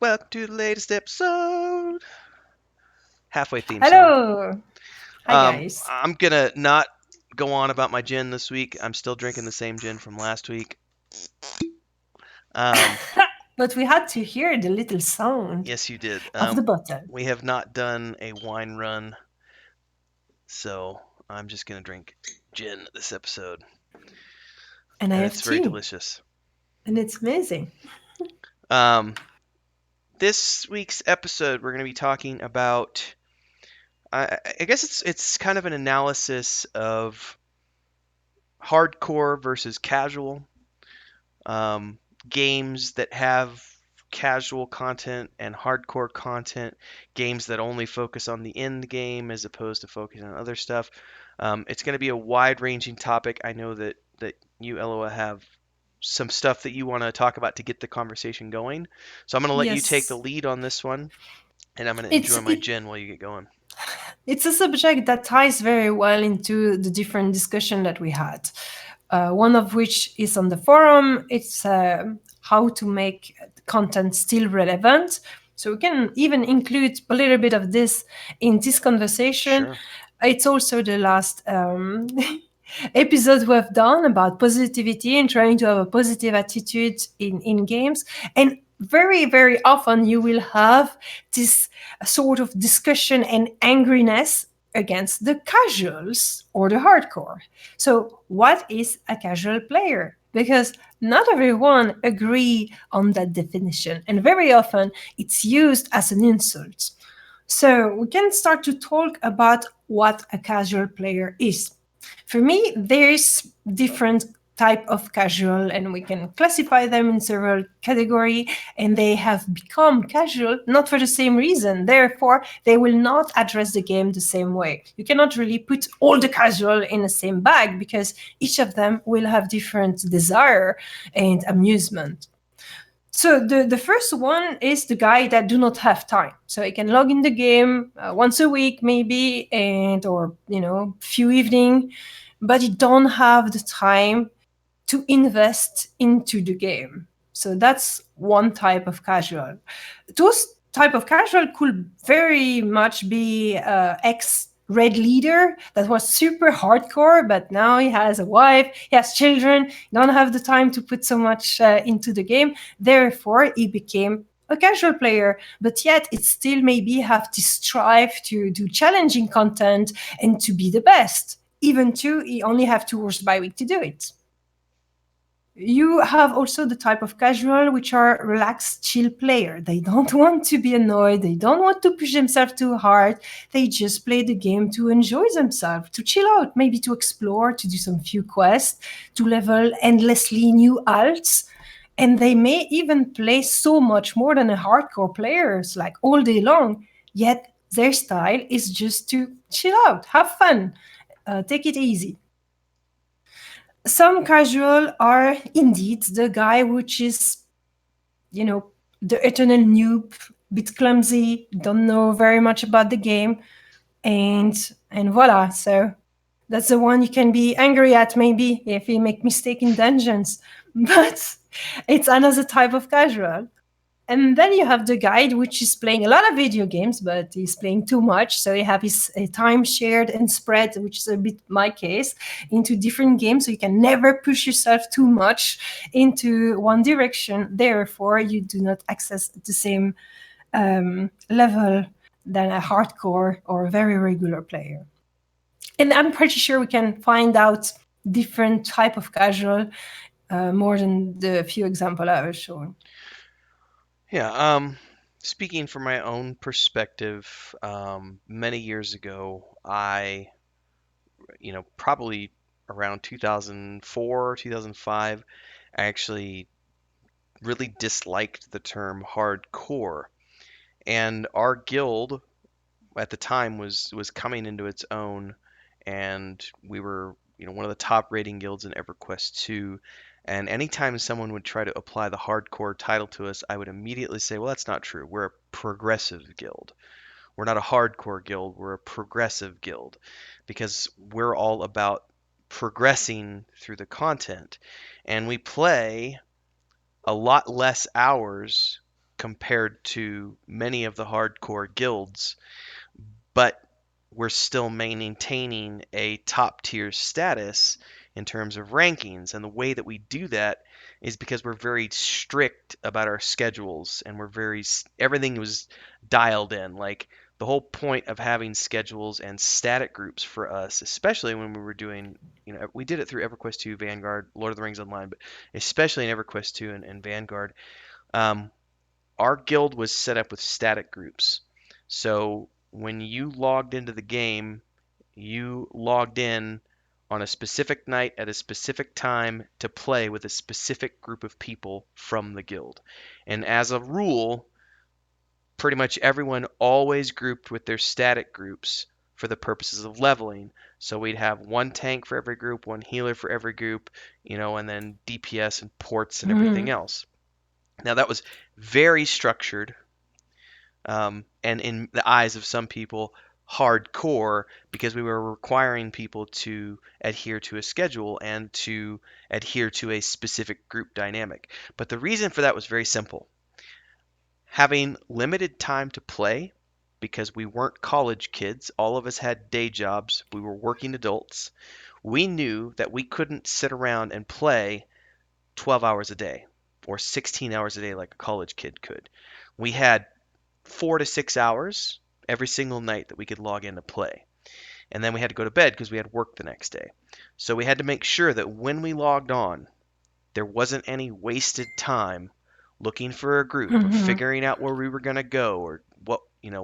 Welcome to the latest episode. Halfway theme song. Hello. Hi, guys. I'm gonna not go on about my gin this week. I'm still drinking the same gin from last week. Um, But we had to hear the little sound yes, you did. of the bottle. We have not done a wine run, so I'm just gonna drink gin this episode, And I and have it's very tea. delicious. And it's amazing. Um, this week's episode, we're gonna be talking about. I guess it's kind of an analysis of hardcore versus casual. Games that have casual content and hardcore content, games that only focus on the end game as opposed to focusing on other stuff. It's going to be a wide-ranging topic. I know that you, Eloa, have some stuff that you want to talk about to get the conversation going. So I'm going to let you take the Yes. lead on this one, and I'm going to It's enjoy my it, gin while you get going. it's a subject that ties very well into the different discussion that we had. One of which is on the forum. It's how to make content still relevant. So we can even include a little bit of this in this conversation. Sure. It's also the last episode we've done about positivity and trying to have a positive attitude in games. And very, very often you will have this sort of discussion and angriness against the casuals or the hardcore. So, what is a casual player? Because not everyone agree on that definition, and very often it's used as an insult. So, we can start to talk about what a casual player is. For me, there's different type of casual, and we can classify them in several category, and they have become casual not for the same reason. Therefore, they will not address the game the same way. You cannot really put all the casual in the same bag because each of them will have different desire and amusement. So the first one is the guy that do not have time. So he can log in the game once a week maybe, and or few evening, but he don't have the time to invest into the game. So that's one type of casual. Those type of casual could very much be ex red leader that was super hardcore, but now he has a wife, he has children, don't have the time to put so much into the game. Therefore, he became a casual player, but yet it still maybe have to strive to do challenging content and to be the best. Even though he only have 2 hours by week to do it. You have also the type of casual which are relaxed chill player. They don't want to be annoyed, they don't want to push themselves too hard, they just play the game to enjoy themselves, to chill out, maybe to explore, to do some few quests, to level endlessly new alts. And they may even play so much more than a hardcore players, like all day long, yet their style is just to chill out, have fun, take it easy. Some casual are indeed the guy which is, you know, the eternal noob, bit clumsy, don't know very much about the game, and voila. So that's the one you can be angry at maybe if you make mistake in dungeons. But it's another type of casual. And then you have the guide, which is playing a lot of video games, but he's playing too much. So you have his time shared and spread, which is a bit my case, into different games. So you can never push yourself too much into one direction. Therefore, you do not access the same level than a hardcore or a very regular player. And I'm pretty sure we can find out different type of casual more than the few example I was showing. Yeah. Speaking from my own perspective, many years ago, probably around 2004, 2005, I actually really disliked the term hardcore. And our guild at the time was coming into its own, and we were, one of the top rating guilds in EverQuest 2. And anytime someone would try to apply the hardcore title to us, I would immediately say, well, that's not true. We're a progressive guild. We're not a hardcore guild, we're a progressive guild because we're all about progressing through the content. And we play a lot less hours compared to many of the hardcore guilds, but we're still maintaining a top tier status in terms of rankings. And the way that we do that is because we're very strict about our schedules, and everything was dialed in. Like, the whole point of having schedules and static groups for us, especially when we were doing, we did it through EverQuest 2, Vanguard, Lord of the Rings Online, but especially in EverQuest 2 and Vanguard, um, our guild was set up with static groups. So when you logged into the game, you logged in on a specific night at a specific time to play with a specific group of people from the guild. And as a rule, pretty much everyone always grouped with their static groups for the purposes of leveling. So we'd have one tank for every group, one healer for every group, and then DPS and ports and everything Hmm. else. Now that was very structured, and in the eyes of some people, hardcore, because we were requiring people to adhere to a schedule and to adhere to a specific group dynamic. But the reason for that was very simple. Having limited time to play, because we weren't college kids, all of us had day jobs, we were working adults, we knew that we couldn't sit around and play 12 hours a day or 16 hours a day like a college kid could. We had 4 to 6 hours every single night that we could log in to play. And then we had to go to bed because we had work the next day. So we had to make sure that when we logged on, there wasn't any wasted time looking for a group or Hmm. figuring out where we were going to go or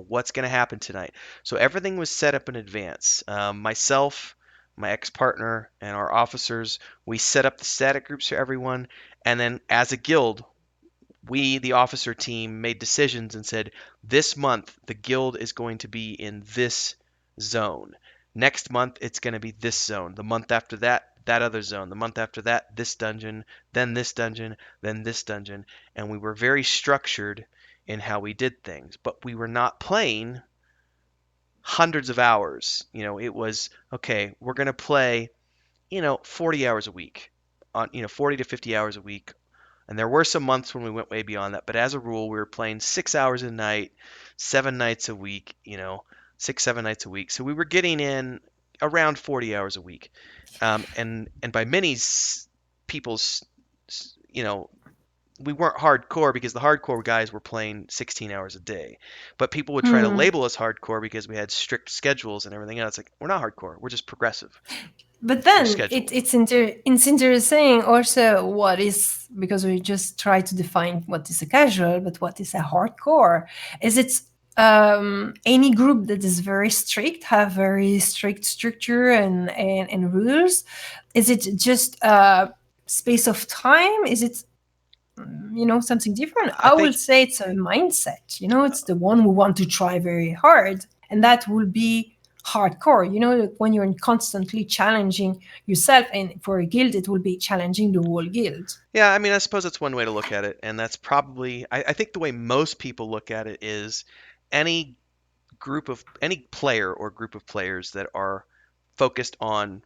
what's going to happen tonight. So everything was set up in advance. Myself, my ex-partner, and our officers, we set up the static groups for everyone, and then as a guild, we, the officer team, made decisions and said, this month the guild is going to be in this zone. Next month it's going to be this zone. The month after that, that other zone. The month after that, this dungeon, then this dungeon, then this dungeon. And we were very structured in how we did things, but we were not playing hundreds of hours. It was, okay, we're going to play, 40 hours a week, on 40 to 50 hours a week. And there were some months when we went way beyond that, but as a rule, we were playing 6 hours a night, 7 nights a week, 6, 7 nights a week. So we were getting in around 40 hours a week. And by many people's, you know, we weren't hardcore because the hardcore guys were playing 16 hours a day. But people would try to Hmm. label us hardcore because we had strict schedules and everything else. Like, we're not hardcore. We're just progressive. But We're then scheduled. it's interesting also what is, because we just try to define what is a casual, but what is a hardcore? Is it any group that is very strict, have very strict structure and rules? Is it just a space of time? Is it something different? I I will think say it's a mindset. It's the one who want to try very hard, and that will be hardcore. When you're constantly challenging yourself, and for a guild it will be challenging the whole guild. Yeah, I mean, I suppose that's one way to look at it, and that's probably, I think the way most people look at it is any any player or group of players that are focused on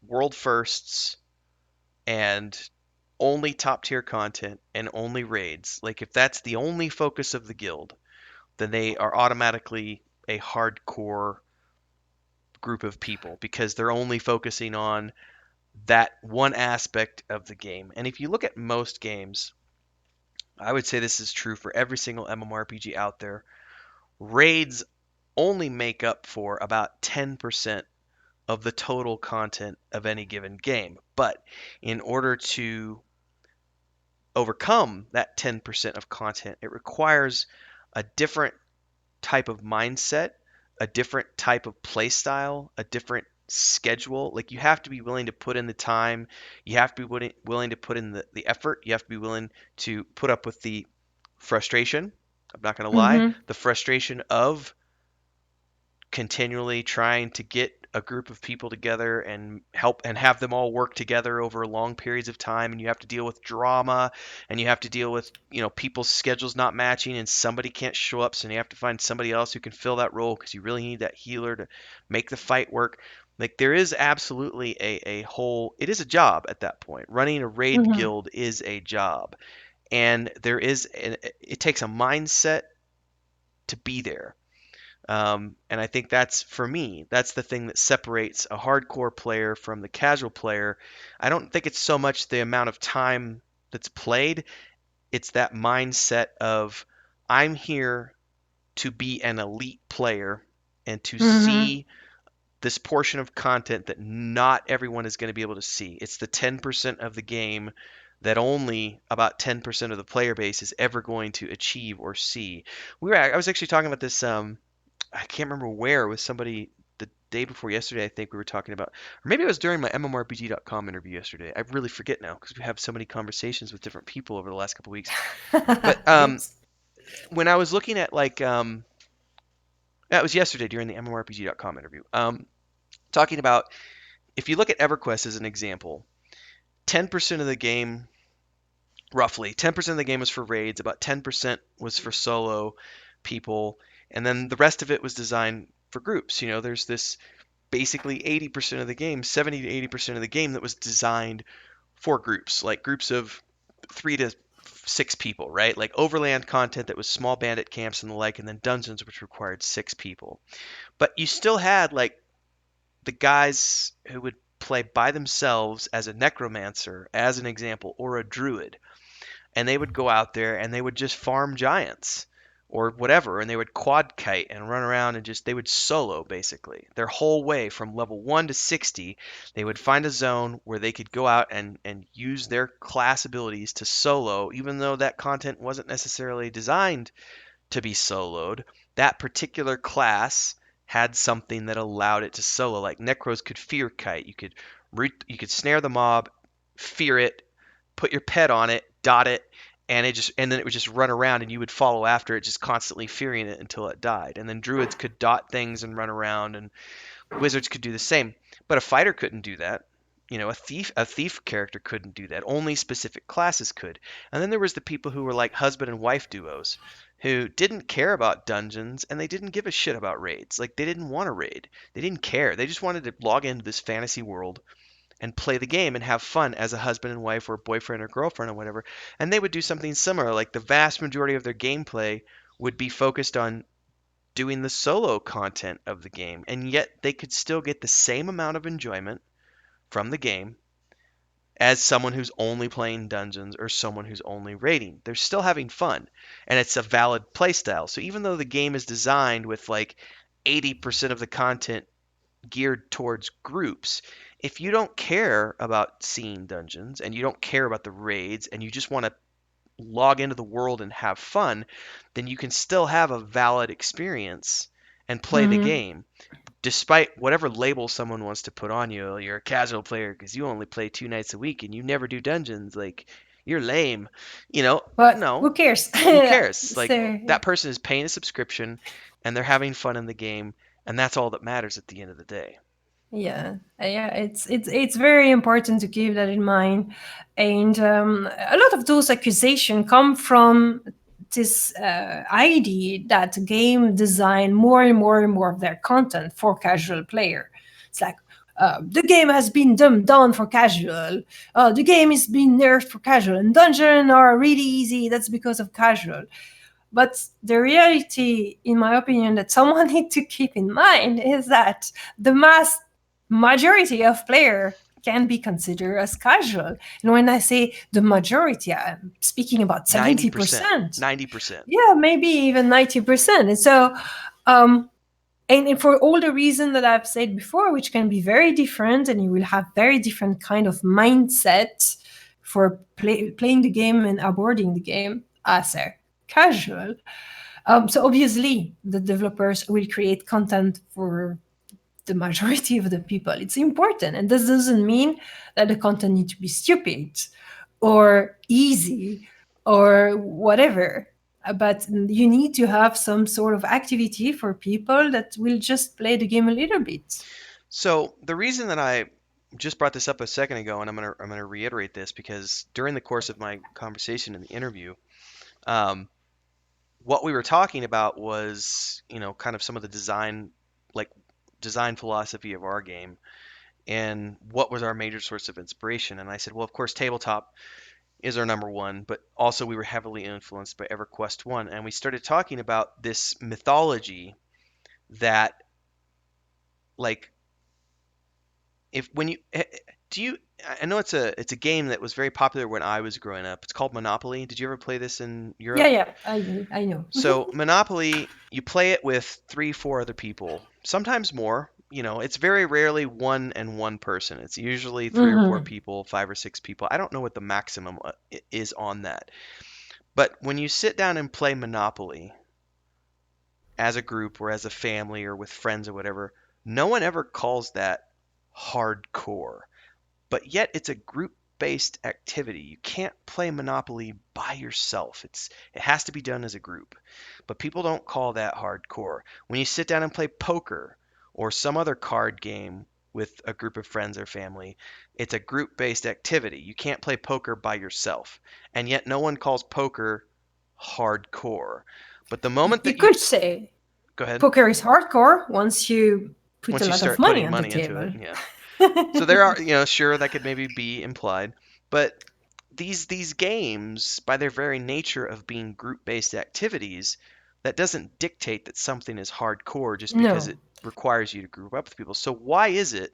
world firsts and only top tier content and only raids. Like, if that's the only focus of the guild, then they are automatically a hardcore group of people because they're only focusing on that one aspect of the game. And if you look at most games, I would say this is true for every single MMORPG out there. Raids only make up for about 10% of the total content of any given game. But in order to overcome that 10% of content, it requires a different type of mindset, a different type of play style, a different schedule. Like, you have to be willing to put in the time, you have to be willing to put in the effort, you have to be willing to put up with the frustration. I'm not going to lie, Mm-hmm. the frustration of continually trying to get a group of people together and help and have them all work together over long periods of time, and you have to deal with drama, and you have to deal with people's schedules not matching and somebody can't show up, so you have to find somebody else who can fill that role because you really need that healer to make the fight work. Like, there is absolutely a whole, it is a job at that point. Running a raid Mm-hmm. guild is a job, and it takes a mindset to be there. And I think that's, for me, that's the thing that separates a hardcore player from the casual player. I don't think it's so much the amount of time that's played, it's that mindset of, I'm here to be an elite player and to Mm-hmm. see this portion of content that not everyone is going to be able to see. It's the 10% of the game that only about 10% of the player base is ever going to achieve or see. I was actually talking about this, I can't remember where, with somebody the day before yesterday. I think we were talking about, or maybe it was during my mmorpg.com interview yesterday. I really forget now because we have so many conversations with different people over the last couple of weeks. But Yes. when I was looking at, like, that was yesterday during the mmorpg.com interview, talking about, if you look at EverQuest as an example, 10% of the game, roughly 10% of the game was for raids, about 10% was for solo people, and then the rest of it was designed for groups. There's this basically 80% of the game, 70 to 80% of the game, that was designed for groups, like groups of 3 to 6 people, right? Like overland content that was small bandit camps and the like, and then dungeons, which required 6 people. But you still had, like, the guys who would play by themselves as a necromancer, as an example, or a druid, and they would go out there and they would just farm giants or whatever, and they would quad kite and run around and just, they would solo basically their whole way from level 1 to 60. They would find a zone where they could go out and use their class abilities to solo, even though that content wasn't necessarily designed to be soloed. That particular class had something that allowed it to solo. Like Necros could fear kite. You could snare the mob, fear it, put your pet on it, dot it, and then it would just run around and you would follow after it, just constantly fearing it until it died. And then druids could dot things and run around, and wizards could do the same. But a fighter couldn't do that. A thief character couldn't do that. Only specific classes could. And then there was the people who were like husband and wife duos, who didn't care about dungeons and they didn't give a shit about raids. Like, they didn't want to raid. They didn't care. They just wanted to log into this fantasy world and play the game and have fun as a husband and wife or boyfriend or girlfriend or whatever. And they would do something similar. Like, the vast majority of their gameplay would be focused on doing the solo content of the game, and yet they could still get the same amount of enjoyment from the game as someone who's only playing dungeons or someone who's only raiding. They're still having fun, and it's a valid playstyle. So even though the game is designed with like 80% of the content geared towards groups, if you don't care about seeing dungeons and you don't care about the raids and you just want to log into the world and have fun, then you can still have a valid experience and play the Mm-hmm. game despite whatever label someone wants to put on you. You're a casual player because you only play 2 nights a week and you never do dungeons. Like, you're lame. But No, who cares? who cares? Like, So that person is paying a subscription and they're having fun in the game, and that's all that matters at the end of the day. yeah, yeah, it's very important to keep that in mind, and a lot of those accusations come from this idea that game design more and more and more of their content for casual player. It's like the game has been dumbed down for casual. The game is being nerfed for casual, and dungeons are really easy. That's because of casual. But the reality, in my opinion, that someone need to keep in mind is that the mass majority of player can be considered as casual. And when I say the majority, I'm speaking about 90%. 70%. 90%. Yeah, maybe even 90%. And so, um, and for all the reasons that I've said before, which can be very different, and you will have very different kind of mindset for playing the game and abording the game as a casual. So obviously, the developers will create content for the majority of the people. It's important, and this doesn't mean that the content needs to be stupid or easy or whatever. But you need to have some sort of activity for people that will just play the game a little bit. So the reason that I just brought this up a second ago, and I'm gonna reiterate this, because during the course of my conversation in the interview, um, what we were talking about was, kind of some of the like design philosophy of our game, and what was our major source of inspiration. And I said, well, of course, tabletop. is our number one, but also we were heavily influenced by EverQuest 1, and we started talking about this mythology that, like, if when you do you I know it's a game that was very popular when I was growing up. It's called Monopoly. Did you ever play this in Yeah, Europe? yeah, I know. So Monopoly, you play it with three, four other people, sometimes more. It's very rarely one and one person. It's usually three or four Hmm. people, five or six people. I don't know what the maximum is on that. But when you sit down and play Monopoly as a group or as a family or with friends or whatever, no one ever calls that hardcore. But yet it's a group-based activity. You can't play Monopoly by yourself. It has to be done as a group. But people don't call that hardcore. When you sit down and play poker or some other card game with a group of friends or family, it's a group-based activity. You can't play poker by yourself. And yet no one calls poker hardcore. But the moment You that you could say go ahead, poker is hardcore once you put a once you lot of start money putting on the money into it, table. yeah. So there are, sure, that could maybe be implied, but these games, by their very nature of being group-based activities, that doesn't dictate that something is hardcore just because No. it requires you to group up with people. So why is it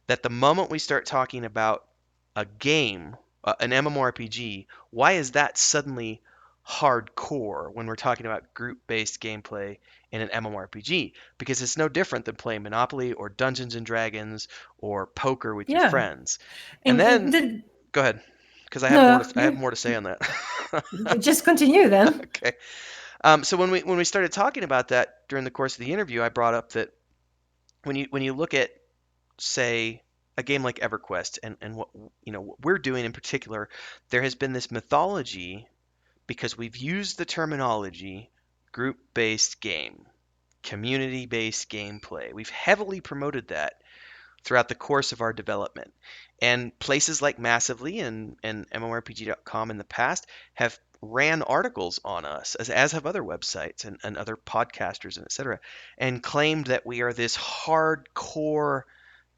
that the moment we start talking about a game, an MMORPG, why is that suddenly hardcore when we're talking about group-based gameplay in an MMORPG? Because it's no different than playing Monopoly or Dungeons and Dragons or poker with your Yeah. friends. And And then the go ahead, because no, I have you more to say on that. just continue then. Okay. So when we started talking about that during the course of the interview, I brought up that when you look at, say, a game like EverQuest and what we're doing in particular, there has been this mythology because we've used the terminology group-based game, community-based gameplay. We've heavily promoted that throughout the course of our development. And places like Massively and mmorpg.com in the past have ran articles on us, as have other websites and other podcasters and etc., and claimed that we are this hardcore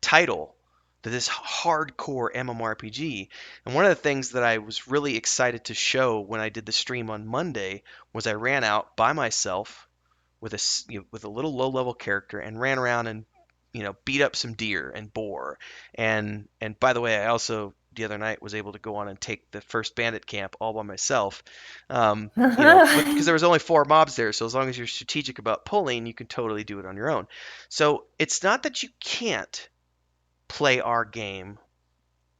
title, to this hardcore MMORPG. And one of the things that I was really excited to show when I did the stream on Monday was I ran out by myself with with a little low level character and ran around and beat up some deer and boar. And by the way, I also the other night was able to go on and take the first bandit camp all by myself. Because there was only four mobs there, so as long as you're strategic about pulling, you can totally do it on your own. So it's not that you can't play our game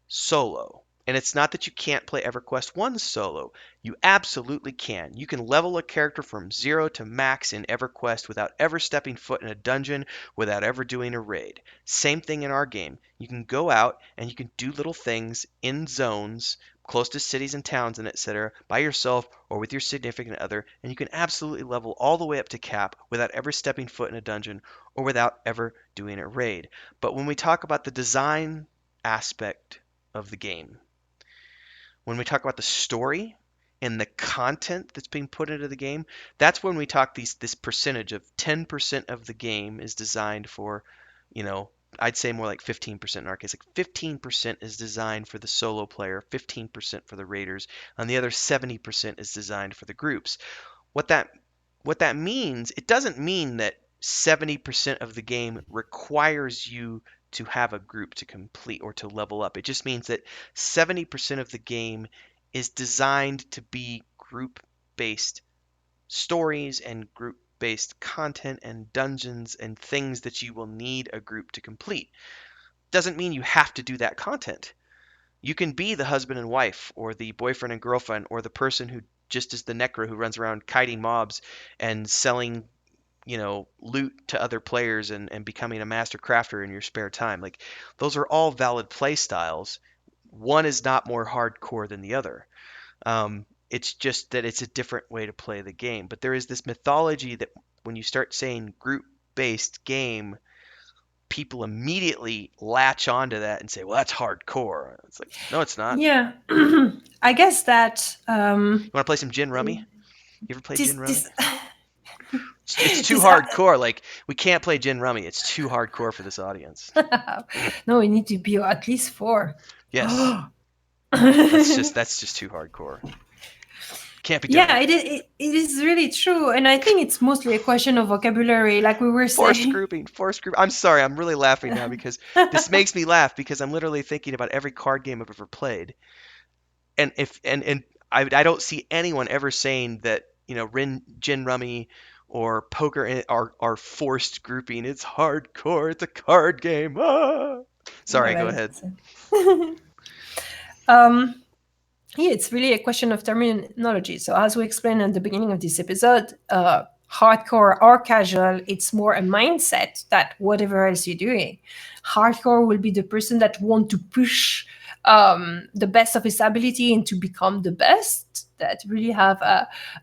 solo. And it's not that you can't play EverQuest 1 solo. You absolutely can. You can level a character from 0 to max in EverQuest without ever stepping foot in a dungeon, without ever doing a raid. Same thing in our game. You can go out and you can do little things in zones close to cities and towns and etc. by yourself or with your significant other, and you can absolutely level all the way up to cap without ever stepping foot in a dungeon or without ever doing a raid. But when we talk about the design aspect of the game, when we talk about the story and the content that's being put into the game, that's when we talk this percentage of 10% of the game is designed for, you know, I'd say more like 15% in our case. Like 15% is designed for the solo player, 15% for the raiders, and the other 70% is designed for the groups. What that what that means, it doesn't mean that 70% of the game requires you to have a group to complete or to level up. It just means that 70% of the game is designed to be group based stories and group based content and dungeons and things that you will need a group to complete. Doesn't mean you have to do that content. You can be the husband and wife, or the boyfriend and girlfriend, or the person who just is the necro who runs around kiting mobs and selling, loot to other players and becoming a master crafter in your spare time. Like, those are all valid play styles. One is not more hardcore than the other. It's just that it's a different way to play the game. But there is this mythology that when you start saying group based game, people immediately latch onto that and say, well, that's hardcore. It's like, no, it's not. Yeah. I guess that You want to play some gin rummy? You ever play this gin rummy? this It's too this hardcore. Like, we can't play gin rummy. It's too hardcore for this audience. no, we need to be at least four. Yes. That's just too hardcore. Can't be Yeah, done. it is really true. And I think it's mostly a question of vocabulary, like we were Forced saying. grouping, forced group. I'm sorry, I'm really laughing now because this makes me laugh because I'm literally thinking about every card game I've ever played, and if and I don't see anyone ever saying that gin rummy or poker are forced grouping. It's hardcore. It's a card game. Ah! Yeah, Sorry, go well, ahead. um, yeah, it's really a question of terminology. So, as we explained at the beginning of this episode, hardcore or casual, it's more a mindset that whatever else you're doing. Hardcore will be the person that want to push the best of his ability and to become the best, that really have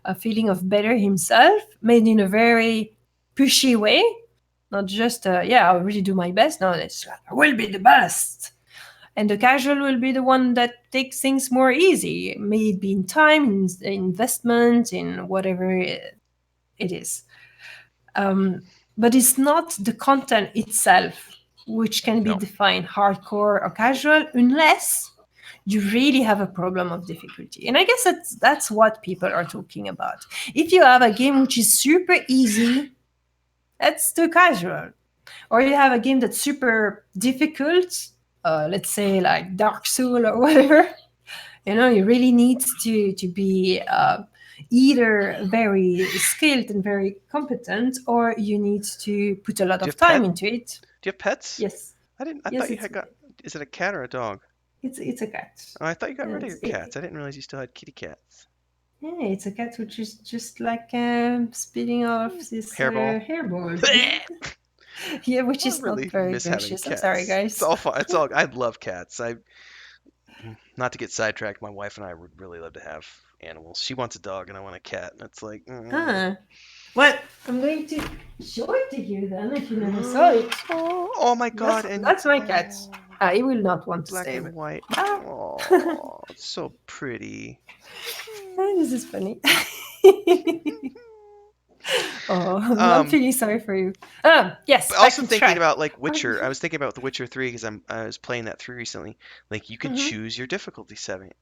a feeling of better himself, made in a very pushy way. Not just, yeah, I'll really do my best. No, it's like, I will be the best, and the casual will be the one that takes things more easy, may it be in time, in investment, in whatever it is. Um, but it's not the content itself which can be No. defined hardcore or casual unless you really have a problem of difficulty. And I guess that's what people are talking about. If you have a game which is super easy, that's too casual. Or you have a game that's super difficult, let's say like Dark Soul or whatever. You really need to be either very skilled and very competent, or you need to put a lot Do you of have time pet? into it. Do you have pets? Yes, I didn't. I yes, thought you had got. Is it a cat or a dog? it's a cat. Oh, I thought you got rid of It's your cats. I didn't realize you still had kitty cats. Yeah, it's a cat which is just like spitting off this Hairball. hairball. I Yeah, which is not really very miss having gracious. I'm sorry, cats. It's guys. all fun. It's all. I love cats. Not to get sidetracked. My wife and I would really love to have animals. She wants a dog and I want a cat, and it's like. Ah, well, I'm going to show it to you then if you never saw it. Oh my God! And That's my cat. He will not want to black stay and with. white. Ah, Oh, it's so pretty. this is funny. Oh, I'm Um, feeling sorry for you. Yes, but back also on thinking track. about like Witcher. I was thinking about The Witcher 3 because I was playing that through recently. Like you can Hmm. choose your difficulty setting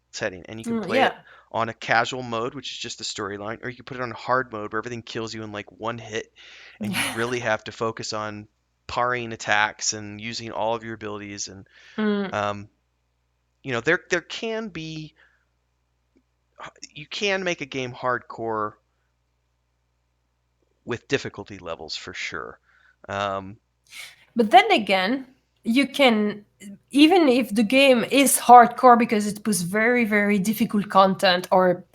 and you can play it Yeah. on a casual mode, which is just the storyline, or you can put it on hard mode where everything kills you in like one hit and you really have to focus on parrying attacks and using all of your abilities and Mm. um, there can be you can make a game hardcore with difficulty levels for sure. Um, But then again, you can, even if the game is hardcore because it puts very, very difficult content, or,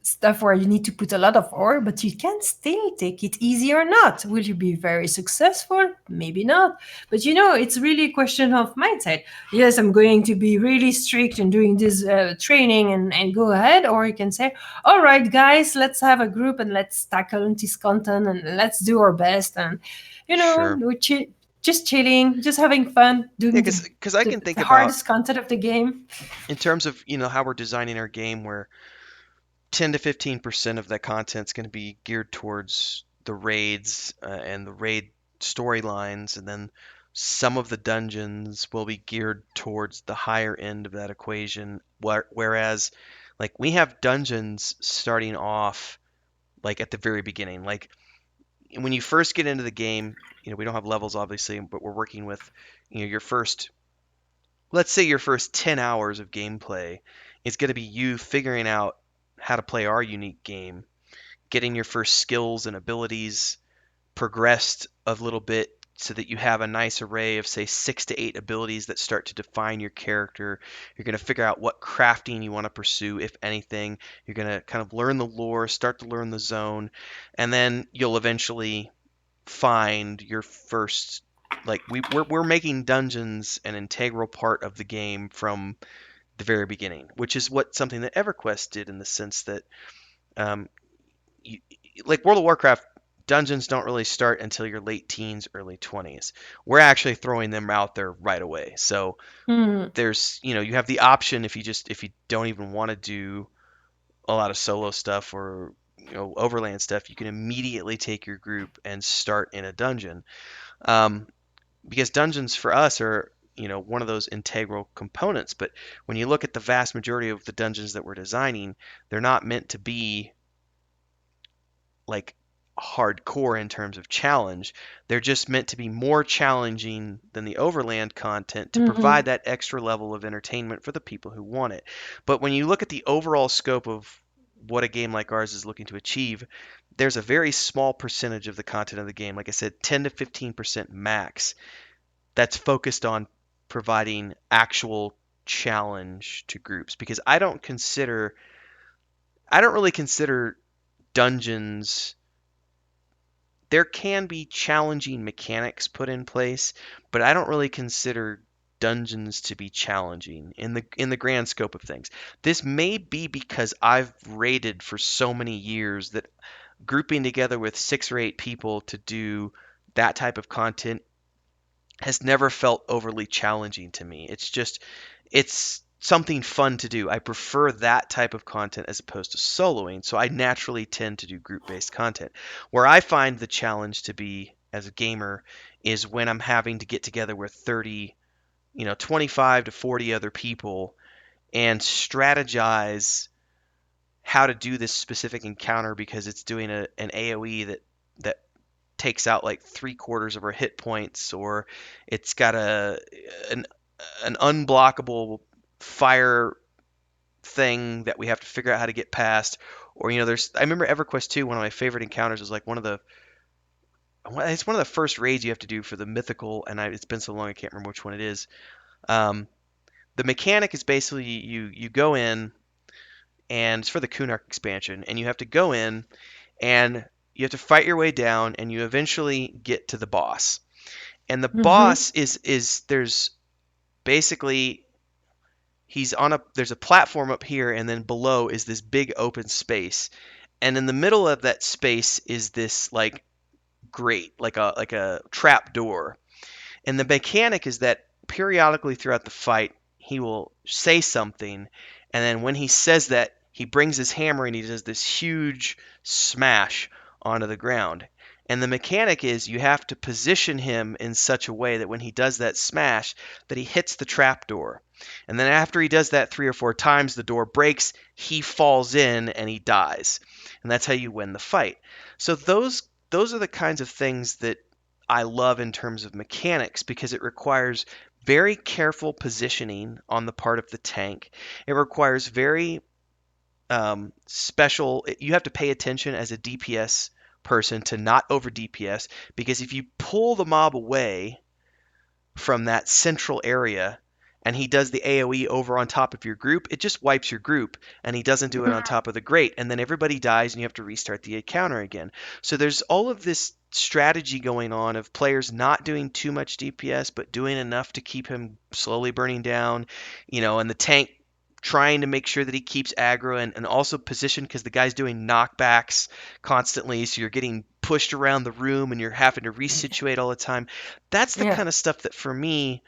stuff where you need to put a lot of ore, but you can still take it easy or not. Will you be very successful? Maybe not. But it's really a question of mindset. Yes, I'm going to be really strict in doing this training and go ahead. Or you can say, all right, guys, let's have a group and let's tackle this content and let's do our best. And, sure. just chilling, just having fun, Yeah, doing because I can think the about hardest content of the game. in terms of how we're designing our game, where 10 to 15% of that content's going to be geared towards the raids and the raid storylines, and then some of the dungeons will be geared towards the higher end of that equation. Whereas, like we have dungeons starting off like at the very beginning, like when you first get into the game. We don't have levels obviously, but we're working with your first, let's say your first 10 hours of gameplay is going to be you figuring out how to play our unique game, getting your first skills and abilities progressed a little bit so that you have a nice array of, say, 6 to 8 abilities that start to define your character. You're going to figure out what crafting you want to pursue, if anything. You're going to kind of learn the lore, start to learn the zone, and then you'll eventually find your first, like we're making dungeons an integral part of the game from the very beginning, which is what something that EverQuest did in the sense that um, you, like World of Warcraft, dungeons don't really start until your late teens, early 20s. We're actually throwing them out there right away. So Hmm. there's, you have the option if you don't even want to do a lot of solo stuff or overland stuff, you can immediately take your group and start in a dungeon. Um, because dungeons for us are one of those integral components. But when you look at the vast majority of the dungeons that we're designing, they're not meant to be like hardcore in terms of challenge. They're just meant to be more challenging than the overland content to provide Mm-hmm. that extra level of entertainment for the people who want it. But when you look at the overall scope of what a game like ours is looking to achieve, there's a very small percentage of the content of the game, like I said, 10 to 15% max, that's focused on providing actual challenge to groups because I don't really consider dungeons. There can be challenging mechanics put in place, but I don't really consider dungeons to be challenging in the grand scope of things. This may be because I've raided for so many years that grouping together with 6 or 8 people to do that type of content has never felt overly challenging to me. It's something fun to do. I prefer that type of content as opposed to soloing, so I naturally tend to do group-based content. Where I find the challenge to be as a gamer is when I'm having to get together with 30, 25 to 40 other people and strategize how to do this specific encounter because it's doing an AoE that takes out like 3/4 of our hit points, or it's got an an unblockable fire thing that we have to figure out how to get past. Or there's I remember EverQuest 2. One of my favorite encounters was like it's one of the first raids you have to do for the mythical, and it's been so long I can't remember which one it is. Um, the mechanic is basically you go in, and it's for the Kunark expansion, and you have to go in and you have to fight your way down, and you eventually get to the boss. And the Mm-hmm. boss is there's basically he's on a there's a platform up here, and then below is this big open space, and in the middle of that space is this like grate, like a trap door. And the mechanic is that periodically throughout the fight, he will say something, and then when he says that, he brings his hammer and he does this huge smash onto the ground. And the mechanic is you have to position him in such a way that when he does that smash, that he hits the trap door. And then after he does that 3 or 4 times, the door breaks, he falls in and he dies. And that's how you win the fight. So those are the kinds of things that I love in terms of mechanics because it requires very careful positioning on the part of the tank. It requires very special. You have to pay attention as a DPS person to not over DPS because if you pull the mob away from that central area and he does the AoE over on top of your group, it just wipes your group and he doesn't do it on top of the grate. And then everybody dies and you have to restart the encounter again. So there's all of this strategy going on of players not doing too much DPS but doing enough to keep him slowly burning down, and the tank trying to make sure that he keeps aggro and also positioned because the guy's doing knockbacks constantly. So you're getting pushed around the room and you're having to resituate all the time. That's the Yeah. kind of stuff that for me,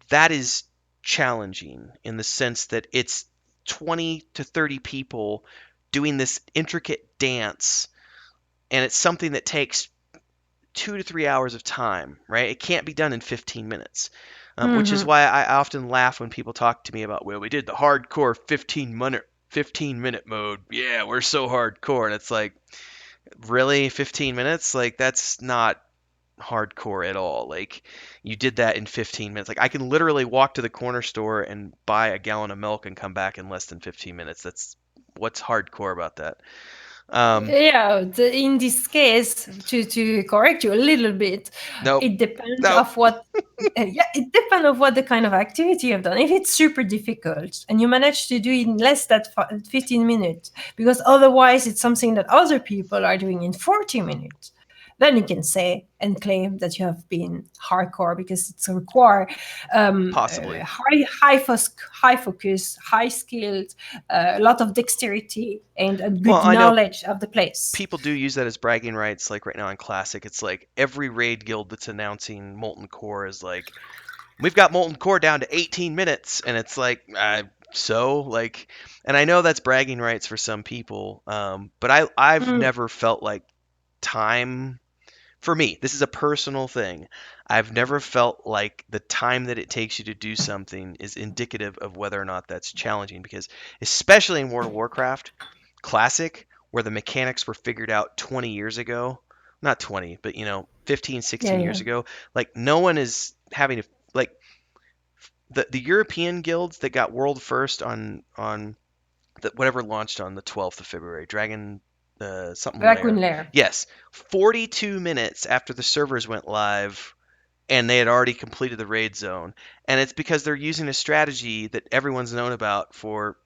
that is challenging in the sense that it's 20 to 30 people doing this intricate dance, and it's something that takes 2 to 3 hours of time, right? It can't be done in 15 minutes. Which is Mm-hmm. why I often laugh when people talk to me about, well, we did the hardcore 15-minute mode. Yeah, we're so hardcore. And it's like, really? 15 minutes? Like, that's not hardcore at all. Like, you did that in 15 minutes. Like, I can literally walk to the corner store and buy a gallon of milk and come back in less than 15 minutes. That's what's hardcore about that. Um, Yeah, in this case, to correct you a little bit, nope, it depends nope. of what. Yeah, it depends of what the kind of activity you've done. If it's super difficult and you manage to do it in less than 15 minutes, because otherwise it's something that other people are doing in 40 minutes, then you can say and claim that you have been hardcore because it's require Possibly. high focus, high skilled, a lot of dexterity and a Well, good I know knowledge of the place. people do use that as bragging rights. Like right now in Classic, it's like every raid guild that's announcing Molten Core is like, we've got Molten Core down to 18 minutes, and it's like, so like, and I know that's bragging rights for some people, but I've Mm, never felt like time for me, this is a personal thing. I've never felt like the time that it takes you to do something is indicative of whether or not that's challenging because especially in World of Warcraft Classic where the mechanics were figured out 20 years ago, not 20, but 15, Yeah, 16 yeah. years ago, like no one is having to like the European guilds that got world first on whatever launched on the 12th of February, Dragon something Raccoon Lair. Lair. Yes, 42 minutes after the servers went live and they had already completed the raid zone. And it's because they're using a strategy that everyone's known about for,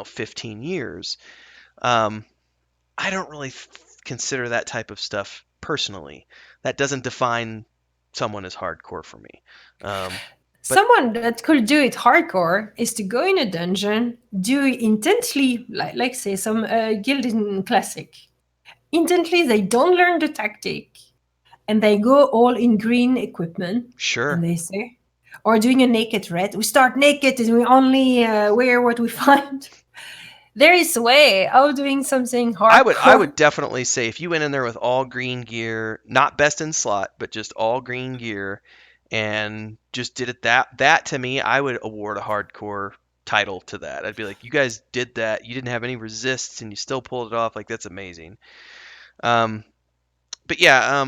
15 years. Um, I don't really consider that type of stuff personally. That doesn't define someone as hardcore for me. Um, but Someone that could do it hardcore is to go in a dungeon, do it intensely, like say some guild in classic. Intently, they don't learn the tactic, and they go all in green equipment, and sure, they say, or doing a naked red. We start naked and we only wear what we find. There is a way of doing something I would hardcore. definitely say if you went in there with all green gear, not best in slot, but just all green gear, and just did it that to me, I would award a hardcore title to that. I'd be like, you guys did that. You didn't have any resists, and you still pulled it off. Like that's amazing. Um, but yeah,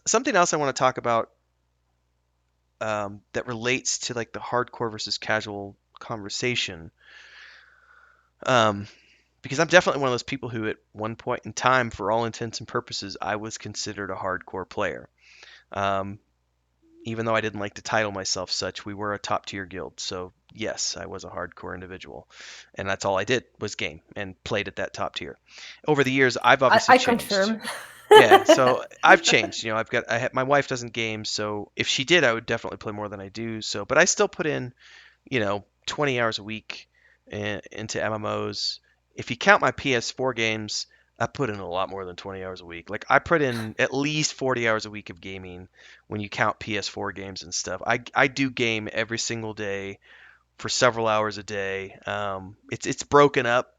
something else I want to talk about that relates to like the hardcore versus casual conversation. Um, because I'm definitely one of those people who, at one point in time, for all intents and purposes, I was considered a hardcore player. Um, Even though I didn't like to title myself such, we were a top tier guild. So yes, I was a hardcore individual, and that's all I did was game and played at that top tier. Over the years, I've obviously I changed. confirm. Yeah, so I've changed. My wife doesn't game, so if she did, I would definitely play more than I do. So, but I still put in 20 hours a week into MMOs. If you count my PS4 games, I put in a lot more than 20 hours a week. Like I put in at least 40 hours a week of gaming when you count PS4 games and stuff. I do game every single day for several hours a day. It's broken up,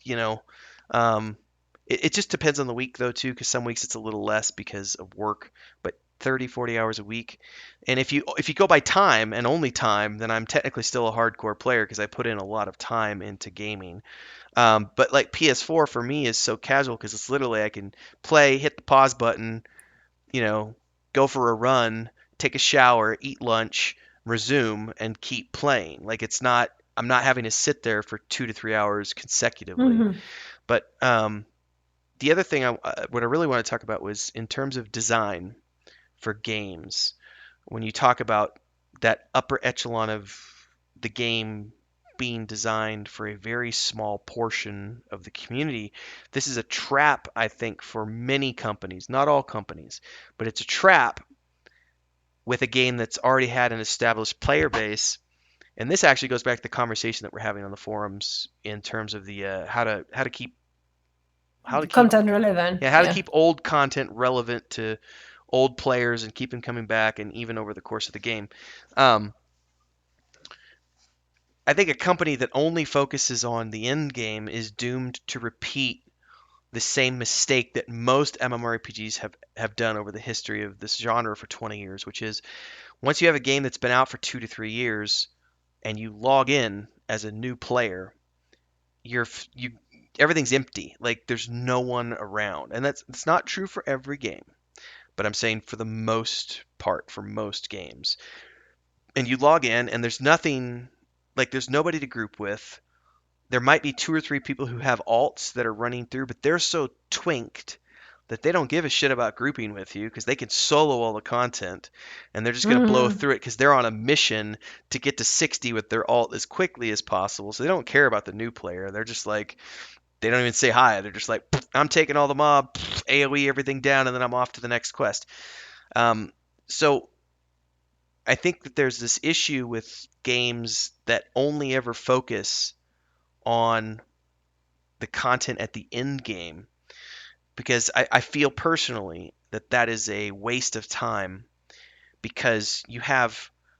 you know. Um, it just depends on the week though too, because some weeks it's a little less because of work, but 30, 40 hours a week. And if you go by time and only time, then I'm technically still a hardcore player because I put in a lot of time into gaming. But like PS4 for me is so casual because it's literally I can play, hit the pause button, you know, go for a run, take a shower, eat lunch, resume, and keep playing. Like I'm not having to sit there for 2 to 3 hours consecutively. Mhm. But the other thing what I really want to talk about was in terms of design for games. When you talk about that upper echelon of the game being designed for a very small portion of the community, this is a trap, I think, for many companies, not all companies, but it's a trap with a game that's already had an established player base. And this actually goes back to the conversation that we're having on the forums in terms of the how to keep Content relevant. yeah, how to Yeah. keep old content relevant to old players and keep them coming back and even over the course of the game. Um, I think a company that only focuses on the end game is doomed to repeat the same mistake that most MMORPGs have done over the history of this genre for 20 years, which is once you have a game that's been out for 2 to 3 years and you log in as a new player, you everything's empty. Like there's no one around, and it's not true for every game, but I'm saying for the most part for most games. And you log in and there's nothing, like there's nobody to group with. There might be two or three people who have alts that are running through, but they're so twinked that they don't give a shit about grouping with you because they can solo all the content and they're just going to blow Mhm. through it because they're on a mission to get to 60 with their alt as quickly as possible. So they don't care about the new player. They're just like, they don't even say hi. They're just like, I'm taking all the mob, AoE everything down, and then I'm off to the next quest. Um, so I think that there's this issue with games that only ever focus on the content at the end game because I feel personally that that is a waste of time because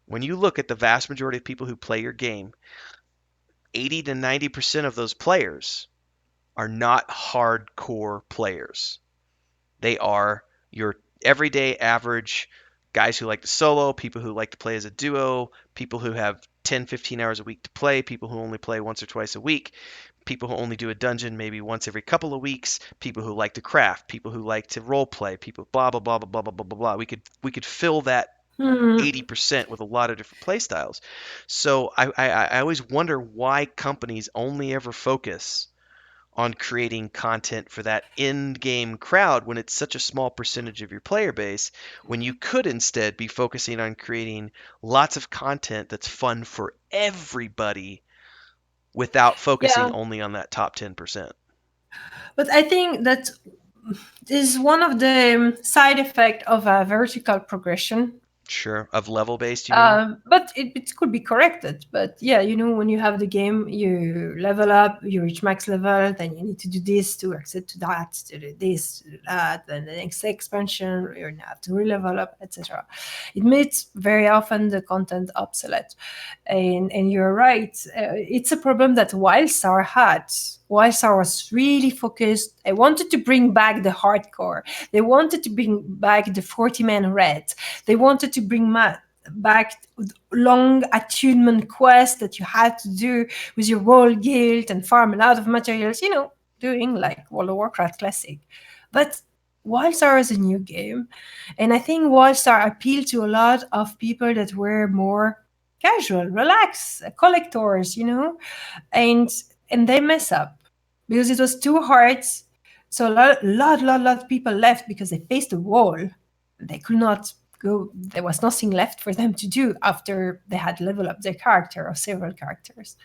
when you look at the vast majority of people who play your game, 80 to 90% of those players are not hardcore players. They are your everyday average guys who like to solo, people who like to play as a duo, people who have 10, 15 hours a week to play, people who only play once or twice a week, people who only do a dungeon maybe once every couple of weeks, people who like to craft, people who like to role play, people blah blah blah blah blah blah blah blah blah. We could fill that Hmm. 80% with a lot of different play styles. So I always wonder why companies only ever focus on creating content for that in-game crowd when it's such a small percentage of your player base, when you could instead be focusing on creating lots of content that's fun for everybody without focusing Yeah, only on that top 10%. but I think that is one of the side effect of a vertical progression. Sure. Of level based, you mean? But it could be corrected. But yeah, when you have the game, you level up, you reach max level, then you need to do this to access to that, to do this, to do that, then the next expansion, you have to re-level up, etc. It makes very often the content obsolete. And you're right. It's a problem that Wildstar had. Wildstar was really focused. They wanted to bring back the hardcore. They wanted to bring back the 40-man red. They wanted to bring back long attunement quests that you had to do with your role guild and farm a lot of materials, doing like World of Warcraft Classic. But Wildstar is a new game. And I think Wildstar appealed to a lot of people that were more casual, relaxed, collectors, and and they mess up because it was too hard. So a lot of people left because they faced a wall. They could not go. There was nothing left for them to do after they had leveled up their character or several characters.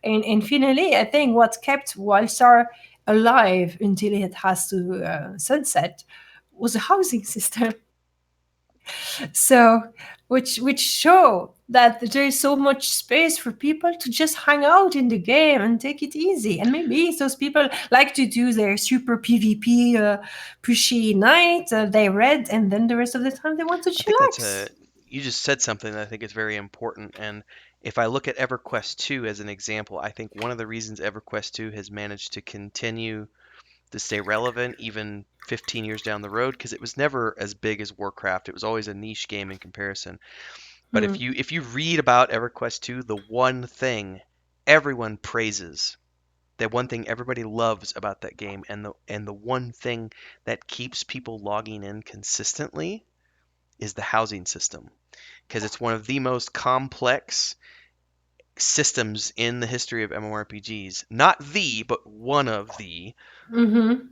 And finally, I think what kept Wildstar alive until it has to sunset was the housing system. So, which show that there is so much space for people to just hang out in the game and take it easy. And maybe those people like to do their super PvP pushy night, they read, and then the rest of the time they want to I think that's a chillax. you just said something that I think is very important. And if I look at EverQuest 2 as an example, I think one of the reasons EverQuest 2 has managed to continue to stay relevant even 15 years down the road, because it was never as big as Warcraft. It was always a niche game in comparison. But Hmm. if you read about EverQuest 2, the one thing everyone praises, the one thing everybody loves about that game, and the one thing that keeps people logging in consistently is the housing system, because it's one of the most complex systems in the history of MMORPGs. Not the, but one of the. Mm-hmm.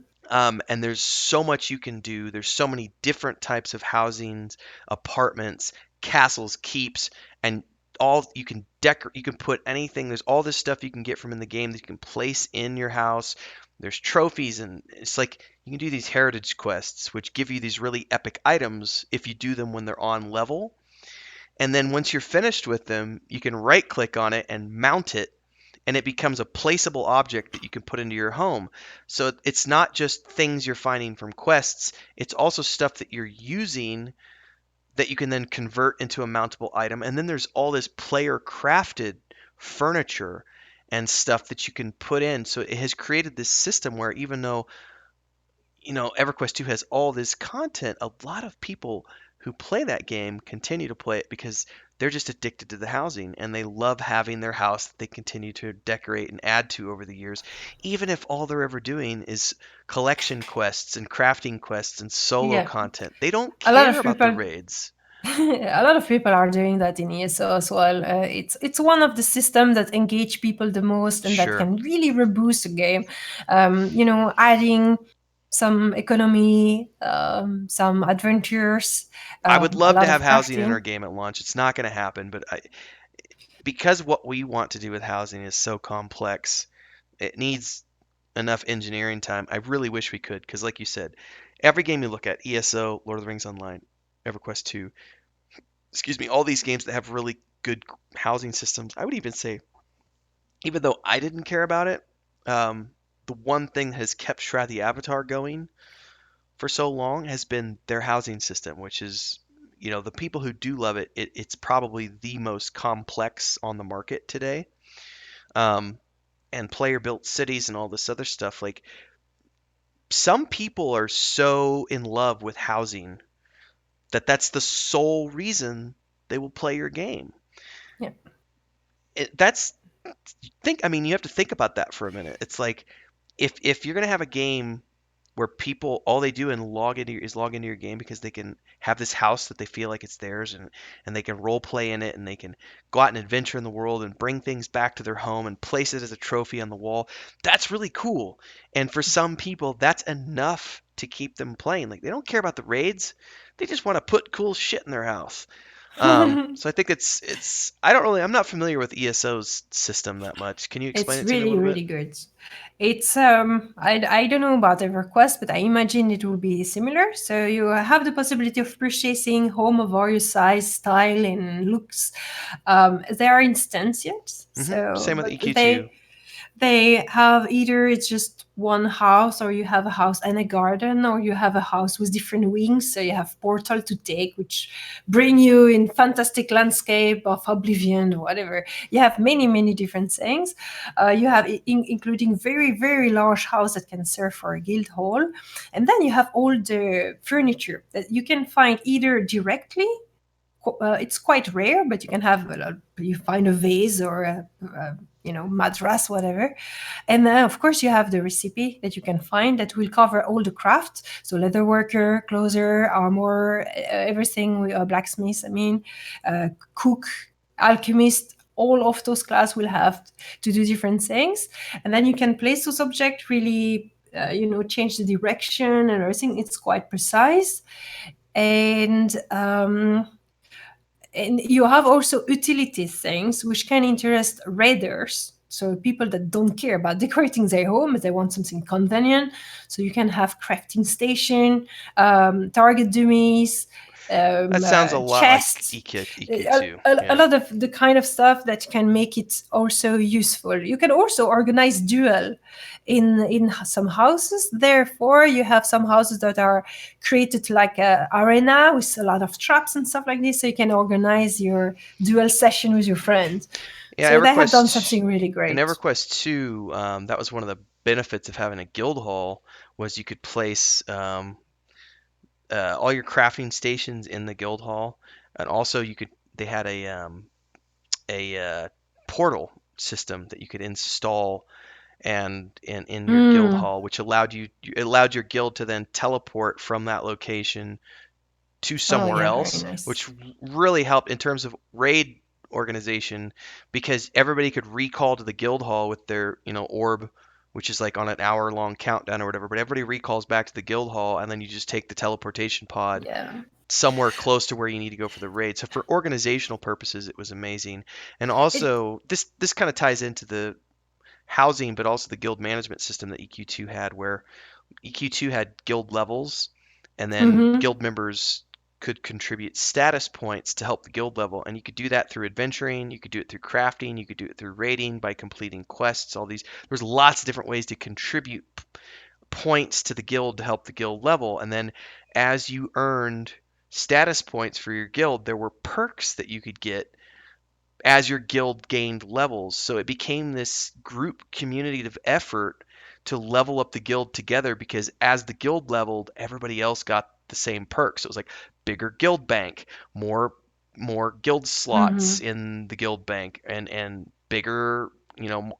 And there's so much you can do. There's so many different types of housings, apartments, castles, keeps, and all you can decorate. You can put anything. There's all this stuff you can get from in the game that you can place in your house. There's trophies, and it's like you can do these heritage quests, which give you these really epic items if you do them when they're on level. And then once you're finished with them, you can right click on it and mount it, and it becomes a placeable object that you can put into your home. So it's not just things you're finding from quests, it's also stuff that you're using that you can then convert into a mountable item. And then there's all this player crafted furniture and stuff that you can put in. So it has created this system where even though EverQuest 2 has all this content, a lot of people who play that game continue to play it because they're just addicted to the housing and they love having their house that they continue to decorate and add to over the years, even if all they're ever doing is collection quests and crafting quests and solo Yeah, content. They don't a lot care of about the people. raids. A lot of people are doing that in ESO as well. It's one of the systems that engage people the most and that Sure. can really reboost a game. Adding some economy, some adventures, I would a love to lot have of housing in our crafting. game at launch. It's not going to happen, but because what we want to do with housing is so complex, it needs enough engineering time. I really wish we could, because like you said, every game you look at, ESO, Lord of the Rings Online, EverQuest 2, excuse me, all these games that have really good housing systems, I would even say, even though I didn't care about it, the one thing that has kept Shroud the Avatar going for so long has been their housing system, which is, the people who do love it, it's probably the most complex on the market today. Um, and player built cities and all this other stuff. Like some people are so in love with housing that that's the sole reason they will play your game. Yeah. That's think I mean you have to think about that for a minute. It's like if you're going to have a game where people all they do and log into your game because they can have this house that they feel like it's theirs, and they can role play in it, and they can go out and adventure in the world and bring things back to their home and place it as a trophy on the wall. That's really cool. And for some people that's enough to keep them playing. Like they don't care about the raids. They just want to put cool shit in their house. So I think it's I'm not familiar with ESO's system that much. Can you explain It's it to me a really, little bit? really good. It's I don't know about EverQuest, but I imagine it will be similar. So you have the possibility of purchasing home of various size, style, and looks. They are instantiates, so Same with but EQ2. they have either it's just one house, or you have a house and a garden, or you have a house with different wings. So you have portal to take, which bring you in fantastic landscape of Oblivion or whatever. You have many, many different things. You have including very, very large house that can serve for a guild hall. And then you have all the furniture that you can find either directly. It's quite rare, but you can have you find a vase or a mattress, whatever. And then, of course, you have the recipe that you can find that will cover all the crafts. So, leather worker, closer, armor, everything, blacksmith, cook, alchemist, all of those class will have to do different things. And then you can place those objects really, change the direction and everything. It's quite precise. And you have also utility things which can interest raiders. So people that don't care about decorating their home, but they want something convenient. So you can have crafting station, target dummies, That sounds a lot like chests, EQ, a, EQ2. a Yeah. lot of the kind of stuff that can make it also useful. You can also organize duel in some houses. Therefore, you have some houses that are created like a arena with a lot of traps and stuff like this, so you can organize your duel session with your friends. Yeah, So they have done EverQuest something really in great. EverQuest 2, that was one of the benefits of having a guild hall was you could place all your crafting stations in the guild hall, and also they had a portal system that you could install and in your guild Mm. hall, which allowed your guild to then teleport from that location to Oh somewhere yeah, very else, nice. which really helped in terms of raid organization because everybody could recall to the guild hall with their, orb, which is like on an hour long countdown or whatever. But everybody recalls back to the guild hall, and then you just take the teleportation pod Yeah. somewhere close to where you need to go for the raid. So for organizational purposes, it was amazing. And It. also, this kind of ties into the housing, but also the guild management system that EQ2 had, where EQ2 had guild levels, and then Mm-hmm. guild members could contribute status points to help the guild level. And you could do that through adventuring, you could do it through crafting, you could do it through raiding by completing quests, all these. There's lots of different ways to contribute points to the guild to help the guild level. And then as you earned status points for your guild, there were perks that you could get as your guild gained levels. So it became this group community of effort to level up the guild together because as the guild leveled, everybody else got the same perks. So it was like bigger guild bank, more guild slots Mm-hmm. in the guild bank, and bigger,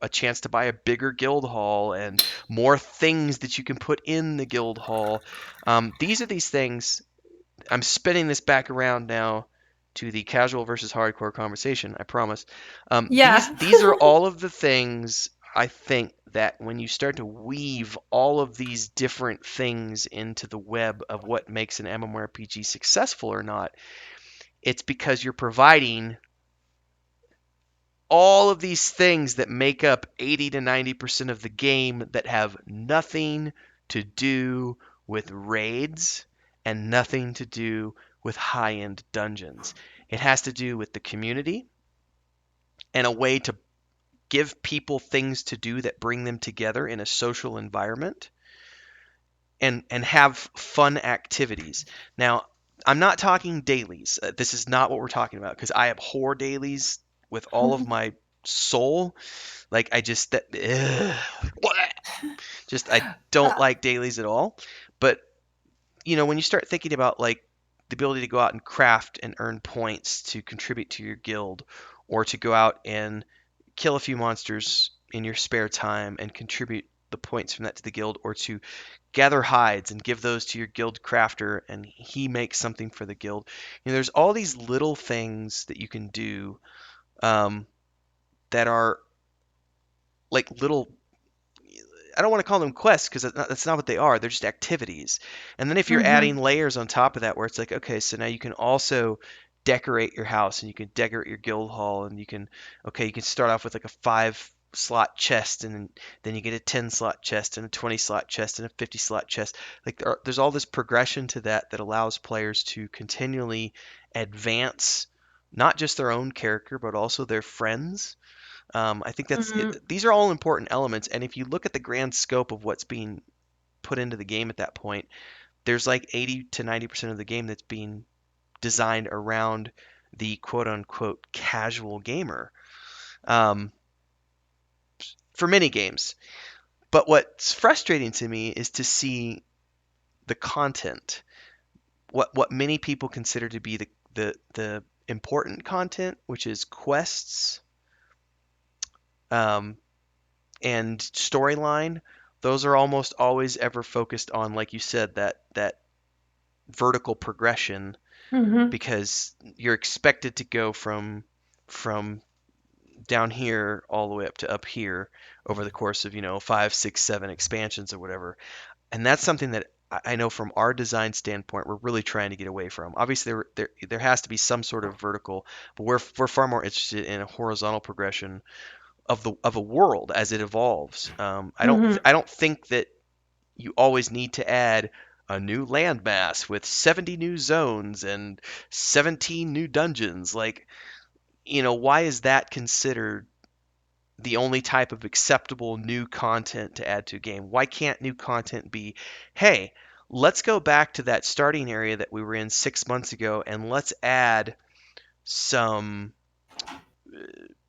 a chance to buy a bigger guild hall and more things that you can put in the guild hall. These are these things. I'm spinning this back around now to the casual versus hardcore conversation. I promise. These Yeah. these are all of the things I think that when you start to weave all of these different things into the web of what makes an MMORPG successful or not, it's because you're providing all of these things that make up 80 to 90% of the game that have nothing to do with raids and nothing to do with high end dungeons. It has to do with the community and a way to give people things to do that bring them together in a social environment and have fun activities. Now, I'm not talking dailies. This is not what we're talking about because I abhor dailies with all of my soul. Like I just that just I don't Uh, like dailies at all. But when you start thinking about like the ability to go out and craft and earn points to contribute to your guild, or to go out and kill a few monsters in your spare time and contribute the points from that to the guild, or to gather hides and give those to your guild crafter and he makes something for the guild. There's all these little things that you can do, um, that are like little, I don't want to call them quests because that's not what they are. They're just activities. And then if you're adding mhm, layers on top of that, where it's like, okay, so now you can also decorate your house and you can decorate your guild hall and you can start off with like a 5 slot chest, and then you get a 10 slot chest and a 20 slot chest and a 50 slot chest. Like there's all this progression to that allows players to continually advance not just their own character but also their friends. I think mhm, these are all important elements, and if you look at the grand scope of what's being put into the game at that point, there's like 80 to 90% of the game that's being designed around the quote unquote casual gamer, um, for mini games. But what's frustrating to me is to see the content, what many people consider to be the important content, which is quests, um, and storyline. Those are almost always ever focused on, like you said, that vertical progression, mhm, because you're expected to go from down here all the way up to up here over the course of 5, 6, 7 expansions or whatever. And that's something that I know from our design standpoint we're really trying to get away from. Obviously, there has to be some sort of vertical, but we're far more interested in a horizontal progression of a world as it evolves. mhm, I don't think that you always need to add a new landmass with 70 new zones and 17 new dungeons. Like, why is that considered the only type of acceptable new content to add to a game? Why can't new content be, hey, let's go back to that starting area that we were in 6 months ago and let's add some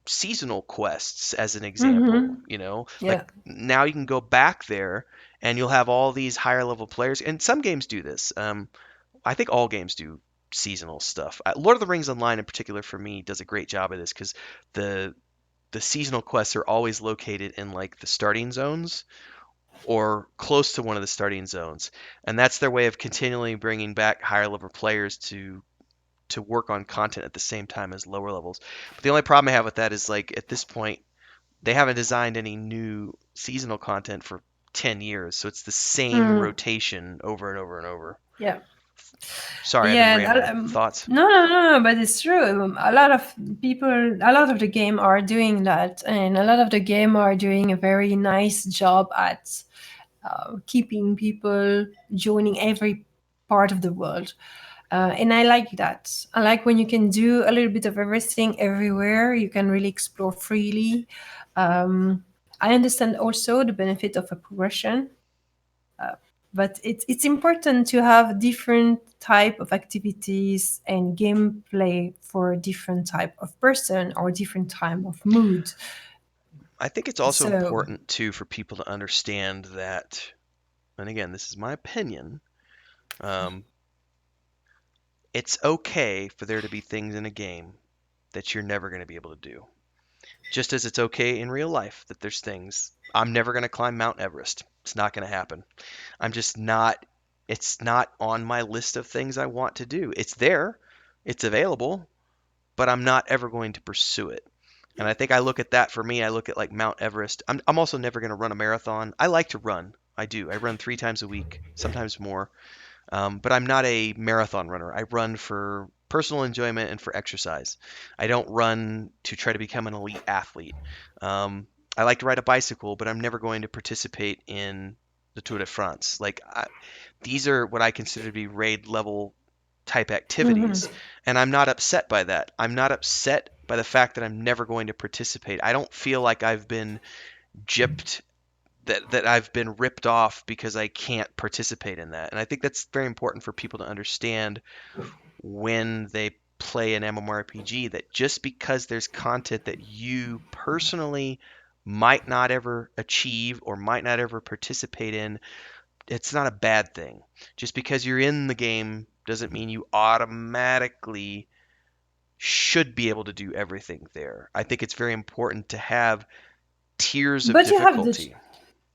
seasonal quests as an example, mhm. like Yeah. now you can go back there and you'll have all these higher level players. And some games do this. I think all games do seasonal stuff. Lord of the Rings Online in particular for me does a great job of this because the the seasonal quests are always located in like the starting zones or close to one of the starting zones, and that's their way of continually bringing back higher level players to work on content at the same time as lower levels. But the only problem I have with that is like at this point they haven't designed any new seasonal content for 10 years, so it's the same Mm, rotation over and over and over. yeah. Sorry, I've been Yeah, rambling. Thoughts? no, no, no, no, but it's true. A lot of people, a lot of the game are doing that, and a lot of the game are doing a very nice job at keeping people joining every part of the world. And I like that. I like when you can do a little bit of everything everywhere. You can really explore freely. I understand also the benefit of a progression, but it's important to have different type of activities and gameplay for different type of person or different time of mood. I think it's also So, important too for people to understand that, and again, this is my opinion. Um, it's okay for there to be things in a game that you're never going to be able to do. Just as it's okay in real life that there's things I'm never going to climb Mount Everest. It's not going to happen. I'm just not, it's not on my list of things I want to do. It's there, it's available, but I'm not ever going to pursue it. And I think I look at that for me, I look at like Mount Everest. I'm also never going to run a marathon. I like to run. I do. I run 3 times a week, sometimes more. But I'm not a marathon runner. I run for personal enjoyment and for exercise. I don't run to try to become an elite athlete. Um, I like to ride a bicycle, but I'm never going to participate in the Tour de France. These are what I consider to be raid level type activities, mhm, and I'm not upset by that. I'm not upset by the fact that I'm never going to participate. I don't feel like I've been gypped, that I've been ripped off because I can't participate in that. And I think that's very important for people to understand when they play an MMORPG that just because there's content that you personally might not ever achieve or might not ever participate in, it's not a bad thing. Just because you're in the game doesn't mean you automatically should be able to do everything there. I think it's very important to have tiers of But difficulty.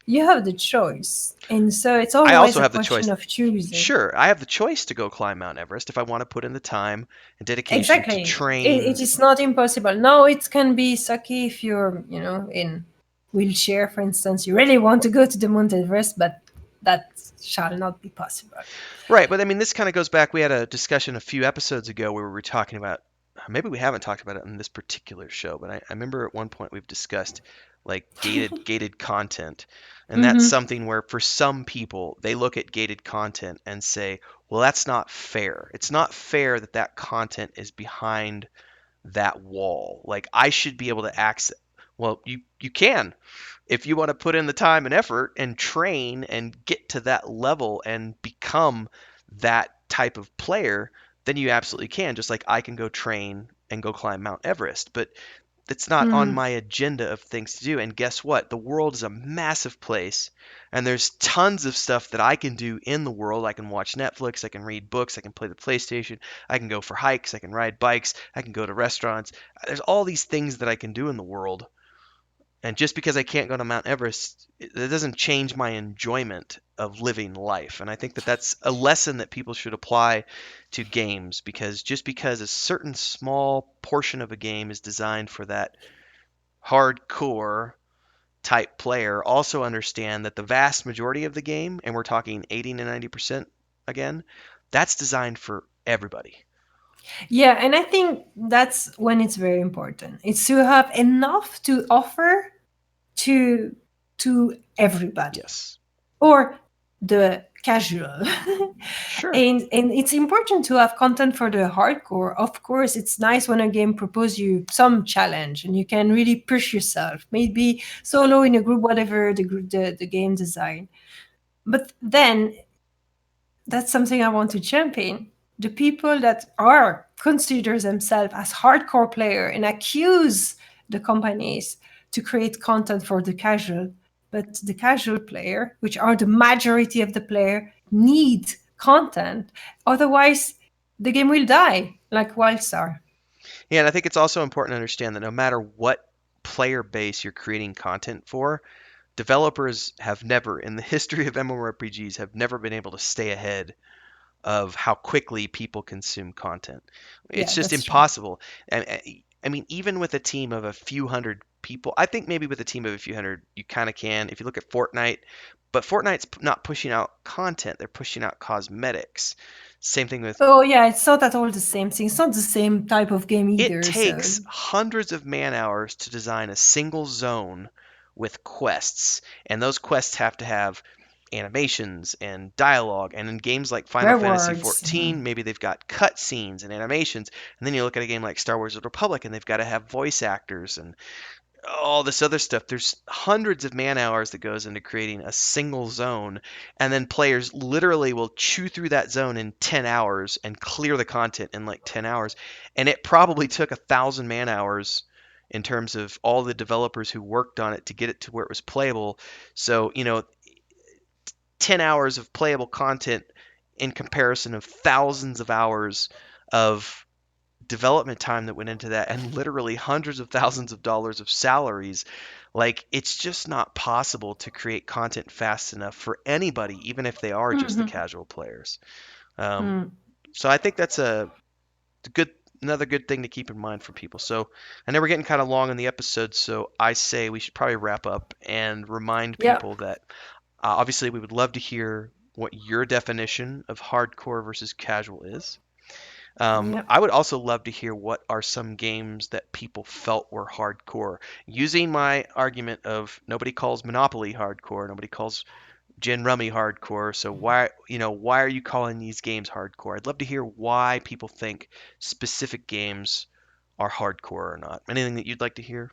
you have the choice, and so it's I always also a have the question choice. of choosing. Sure, I have the choice to go climb Mount Everest if I want to put in the time and dedication to Exactly. It train. is not impossible. No, it can be sucky if you're, in wheelchair, for instance. You really want to go to the Mount Everest, but that shall not be possible. Right, but I mean, this kind of goes back. We had a discussion a few episodes ago where we were talking about, maybe we haven't talked about it in this particular show, but I remember at one point we've discussed like gated content. And that's Mm-hmm. something where for some people, they look at gated content and say, well, that's not fair. It's not fair that that content is behind that wall. Like I should be able to access. Well, you can if you want to put in the time and effort and train and get to that level and become that type of player, then you absolutely can. Just like I can go train and go climb Mount Everest, but it's not on Mm-hmm. my agenda of things to do. And guess what? The world is a massive place, and there's tons of stuff that I can do in the world. I can watch Netflix, I can read books, I can play the PlayStation, I can go for hikes, I can ride bikes, I can go to restaurants. There's all these things that I can do in the world. And just because I can't go to Mount Everest, it doesn't change my enjoyment of living life. And I think that that's a lesson that people should apply to games because just because a certain small portion of a game is designed for that hardcore type player, also understand that the vast majority of the game, and we're talking 80 to 90% again, that's designed for everybody. Yeah, and I think that's when it's very important. It's to have enough to offer to everybody, Yes. or the casual. Sure. And it's important to have content for the hardcore. Of course, it's nice when a game proposes you some challenge and you can really push yourself, maybe solo, in a group, whatever the game design. But then that's something I want to champion. The people that are consider themselves as hardcore player and accuse the companies to create content for the casual, but the casual player, which are the majority of the player, need content. Otherwise, the game will die like Wildstar. Yeah, and I think it's also important to understand that no matter what player base you're creating content for, developers have never, in the history of MMORPGs, have never been able to stay ahead of how quickly people consume content. It's Yeah, just that's true. impossible. And I mean, even with a team of a few hundred people, I think maybe with a team of a few hundred, you kind of can. If you look at Fortnite, but Fortnite's not pushing out content; they're pushing out cosmetics. Same thing with Oh yeah, it's not at all the same thing. It's not the same type of game it either. So takes hundreds of man hours to design a single zone with quests, and those quests have to have animations and dialogue. And in games like Final Fantasy rewards. XIV, maybe they've got cutscenes and animations. And then you look at a game like Star Wars: The Republic, and they've got to have voice actors and all this other stuff. There's hundreds of man hours that goes into creating a single zone, and then players literally will chew through that zone in 10 hours and clear the content in like 10 hours. And it probably took 1,000 man hours in terms of all the developers who worked on it to get it to where it was playable. So, 10 hours of playable content in comparison of thousands of hours of development time that went into that and literally hundreds of thousands of dollars of salaries. Like, it's just not possible to create content fast enough for anybody, even if they are just the Mhm. casual players. Um, Mm. so I think that's a good another good thing to keep in mind for people. So I know we're getting kind of long in the episode, so I say we should probably wrap up and remind Yeah. people that obviously we would love to hear what your definition of hardcore versus casual is. Yeah. I would also love to hear what are some games that people felt were hardcore. Using my argument of nobody calls Monopoly hardcore, nobody calls Gin Rummy hardcore, so why are you calling these games hardcore? I'd love to hear why people think specific games are hardcore or not. Anything that you'd like to hear?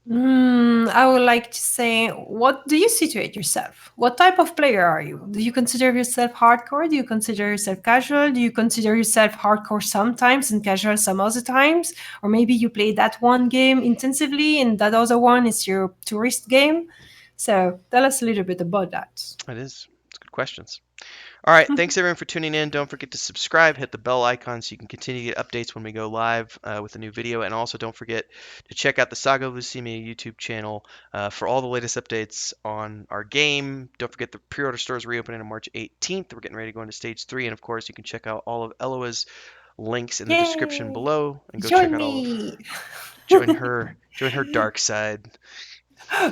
I would like to say, what do you situate yourself? What type of player are you? Do you consider yourself hardcore? Do you consider yourself casual? Do you consider yourself hardcore sometimes and casual some other times? Or maybe you play that one game intensively and that other one is your tourist game? So tell us a little bit about that. It is. It's good questions. All right. Thanks everyone for tuning in. Don't forget to subscribe, hit the bell icon so you can continue to get updates when we go live with a new video. And also don't forget to check out the Saga of Lucemia YouTube channel for all the latest updates on our game. Don't forget the pre-order store is reopening on March 18th. We're getting ready to go into stage 3. And of course, you can check out all of Eloa's links in the description Yay! below and go check Join out all of me! join her dark side.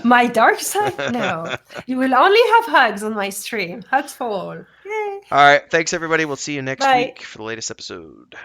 My dark side? No. You will only have hugs on my stream. Hugs for all. Yay! All right. Thanks everybody. We'll see you next Bye. week for the latest episode.